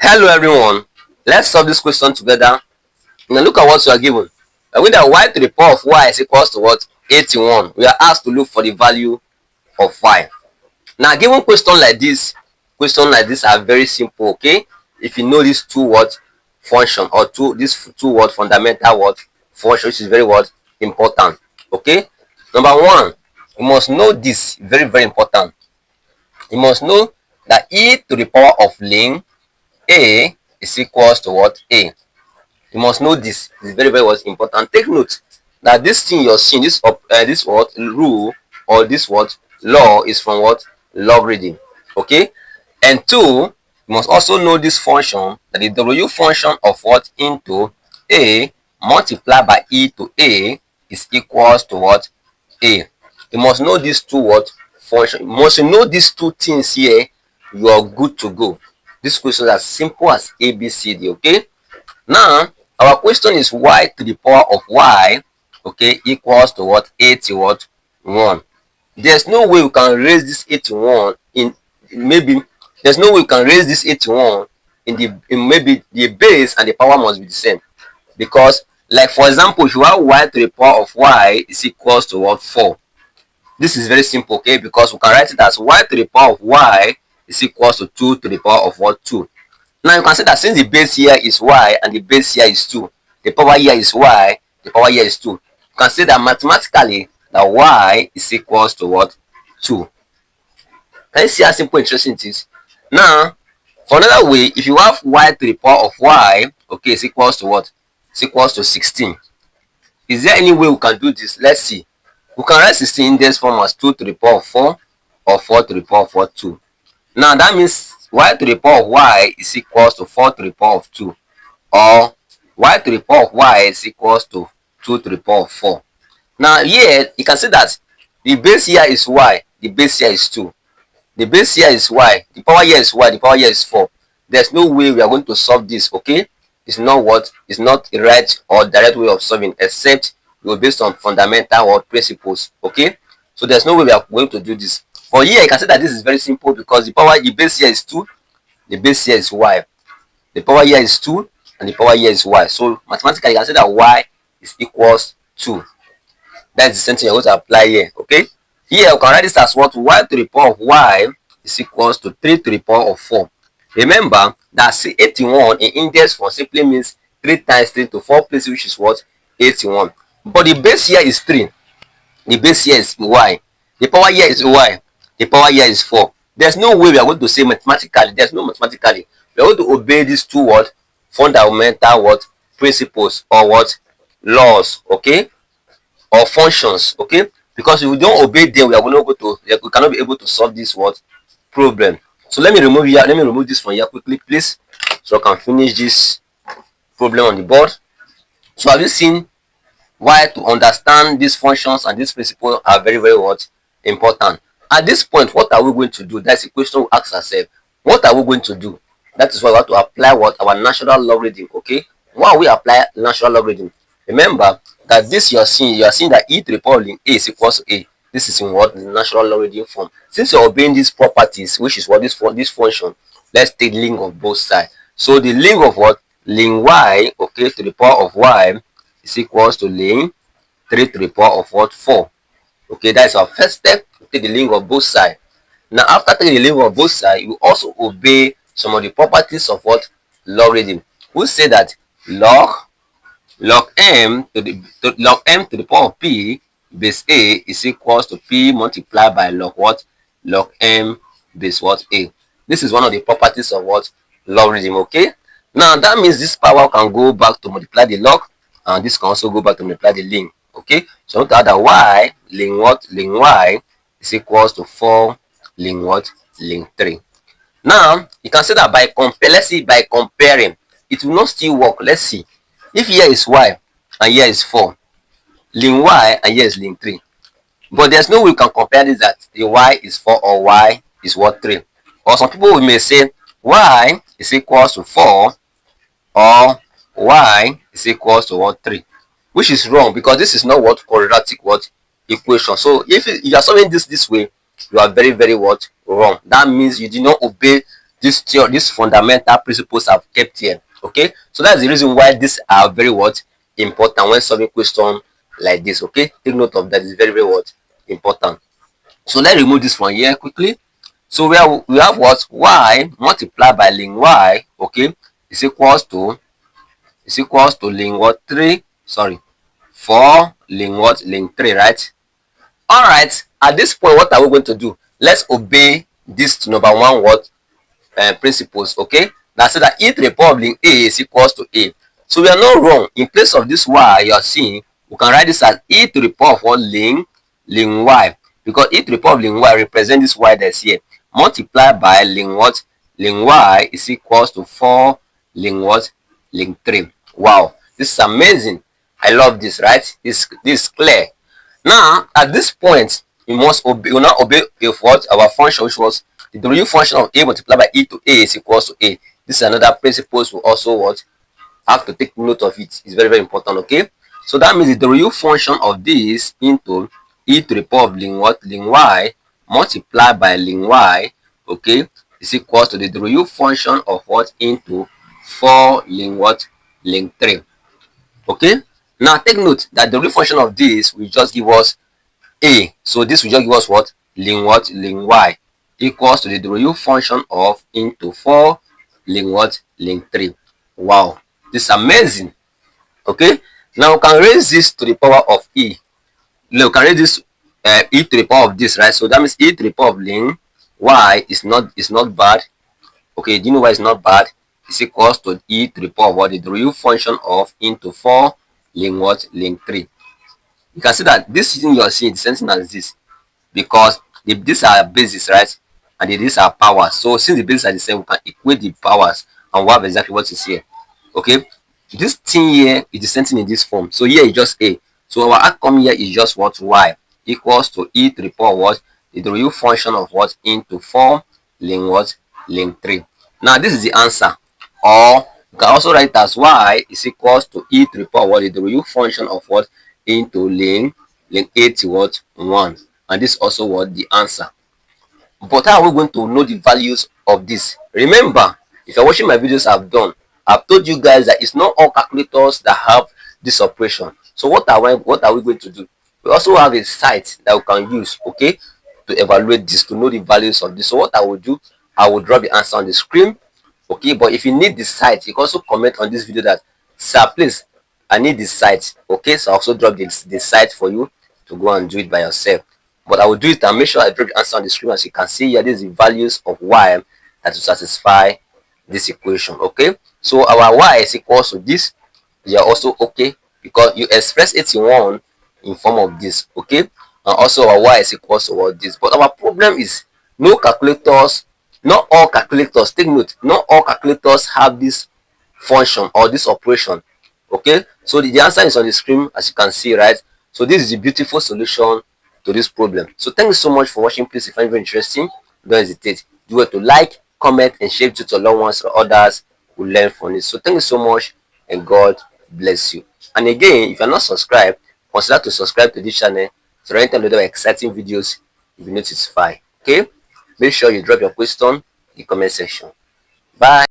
Hello everyone, let's solve this question together. Now look at what you are given. With that y to the power of y is equals to what? 81. We are asked to look for the value of y. Now given question like this are very simple, okay? If you know these two word function or these two word fundamental word function, which is very what important. Okay? Number one, you must know this, very important. You must know that e to the power of ln a is equals to what? A. You must know this. It's very what important. Take note that this thing you're seeing, this what rule or this what law is from what logarithm. Okay, and two, you must also know this function, that the w function of what into a multiplied by e to a is equals to what? A. You must know these two what function. You must know these two things here. You are good to go. This question is as simple as ABCD. Okay. Now our question is y to the power of y, okay, equals to what? 81. There's no way we can raise this 81 in maybe there's no way we can raise this 81 in maybe the base and the power must be the same, because like for example, if you have y to the power of y is equals to what? 4. This is very simple, okay, because we can write it as y to the power of y is equals to 2 to the power of what? 2. Now you can see that since the base here is y and the base here is 2, the power here is y, the power here is 2. You can see that mathematically that y is equals to what? 2. Can you see how simple and interesting it is? Now, for another way, if you have y to the power of y, okay, is equals to what? It's equals to 16. Is there any way we can do this? Let's see. We can write 16 in this form as 2 to the power of 4 or 4 to the power of what? 2. Now that means y to the power of y is equals to 4 to the power of 2, or y to the power of y is equals to 2 to the power of 4. Now here you can see that the base here is y, the base here is 2, the base here is y, the power here is y, the power here is 4. There's no way we are going to solve this, okay? It's not what? It's not a right or direct way of solving, except you're based on fundamental or principles, okay? So there's no way we are going to do this. For here, you can see that this is very simple, because the base here is 2, the base here is y, the power here is 2, and the power here is y. So mathematically, you can say that y is equals 2. That's the same thing you're going to apply here, okay? Here, you can write this as what? Y to the power of y is equals to 3 to the power of 4. Remember that 81 in index form simply means 3 times 3 to 4 places, which is what? 81. But the base here is 3. The base here is y. The power here is y. The power here is 4. There's no way we are going to say mathematically. There's no mathematically. We are going to obey these two what? Fundamental what? Principles or what? Laws, okay? Or functions, okay? Because if we don't obey them, we cannot be able to solve this what? Problem. So let me remove here. Let me remove this from here quickly, please, so I can finish this problem on the board. So have you seen why to understand these functions and these principles are very what? Important. At this point, what are we going to do? That's a question we ask ourselves. What are we going to do? That is why we have to apply what? Our natural logarithm, okay? Why we apply natural logarithm? Remember that this you are seeing that e to the power of a is equals to a. This is in what? The natural logarithm form. Since you're obeying these properties, which is what this function, let's take ln of both sides. So the ln of what? Ln y, okay, to the power of y is equals to ln 3 to the power of what? 4. Okay, that's our first step. Take the ln of both sides. Now after taking the ln of both sides, you also obey some of the properties of what? Logarithm. We say that log m to the power of p base a is equals to p multiplied by log what? Log m base what? A. This is one of the properties of what? Logarithm, okay? Now that means this power can go back to multiply the log, and this can also go back to multiply the ln, okay? So note that y ln what? Ln y is equals to 4 ln what? Ln 3. Now you can see that let's see, by comparing, it will not still work. Let's see. If here is y and here is 4, ln y and here is ln 3. But there's no way we can compare this, that the y is 4 or y is what? 3. Or some people may say y is equals to 4 or y is equals to what? 3. Which is wrong, because this is not what? Quadratic what? Equation. So if you are solving this way, you are very what? Wrong. That means you did not obey these fundamental principles I've kept here. Okay, so that's the reason why these are very important when solving question like this. Okay, take note of that. It's very important. So let's remove this from here quickly. So we have what? Y multiplied by ln y, okay, is equals to ln what? 3, sorry, 4 ln what? Ln 3, right? All right, at this point, what are we going to do? Let's obey this number one what? Principles, okay? That said that e to the power of ln a is equals to a. So we are not wrong. In place of this y you are seeing, we can write this as e to the power of what? Ln y, because e to the power of ln y represents this y that's here. Multiplied by ln what? Ln y is equals to 4 ln what? Ln 3. Wow, this is amazing. I love this, right? This is clear. Now, at this point, we must obey, we now obey if what? Our function, which was the derivative function of a multiplied by e to a is equals to a. This is another principle we also what? Have to take note of it. It's very important, okay? So that means the derivative function of this into e to the power of ln what? Ln y multiplied by ln y, okay, is equals to the derivative function of what? Into 4 ln what? Ln 3. Okay, now take note that the derivative function of this will just give us a. So this will just give us what? Ln what? Ln y equals to the derivative function of into 4 ln what? Ln 3. Wow, this is amazing. Okay, now we can raise this to the power of e. We can raise this e to the power of this, right? So that means e to the power of ln y is not bad. Okay, do you know why it's not bad? It's equals to e to the power of what? The derivative function of into 4 ln what? Ln 3. You can see that this thing you are seeing is the same thing as this, because these are bases, right? And these are powers. So since the bases are the same, we can equate the powers and we have exactly what is here. Okay, this thing here is the same thing in this form. So here is just a. So our outcome here is just what? Y equals to e to the power of what? The derivative function of what? Into 4 ln what? Ln 3. Now this is the answer. Or you can also write as y is equals to e to the power of what? The derivative function of what? Into ln 80 what? 1. And this is also what? The answer. But how are we going to know the values of this? Remember, if you're watching my videos I've done, I've told you guys that it's not all calculators that have this operation. So what are we going to do? We also have a site that we can use, okay, to evaluate this, to know the values of this. So what I will do, I will drop the answer on the screen, okay. But if you need the site, you can also comment on this video that, sir, please, I need this site, okay. So I'll also drop the site for you to go and do it by yourself. But I will do it and make sure I drop the answer on the screen. As you can see here, this is the values of y that will satisfy this equation, okay. So our y is equals to this. You are also okay because you express 81 in form of this, okay. And also our y is equals to what? This. But our problem is no calculators, not all calculators, take note, not all calculators have this function or this operation, okay. So the answer is on the screen, as you can see, right? So this is the beautiful solution to this problem. So thank you so much for watching. Please, if you find it very interesting, don't hesitate. Do it to like, comment, and share it to your loved ones so others will learn from it. So thank you so much, and God bless you. And again, if you're not subscribed, consider to subscribe to this channel so anytime there are exciting videos, you'll be notified. Okay, make sure you drop your question in the comment section. Bye.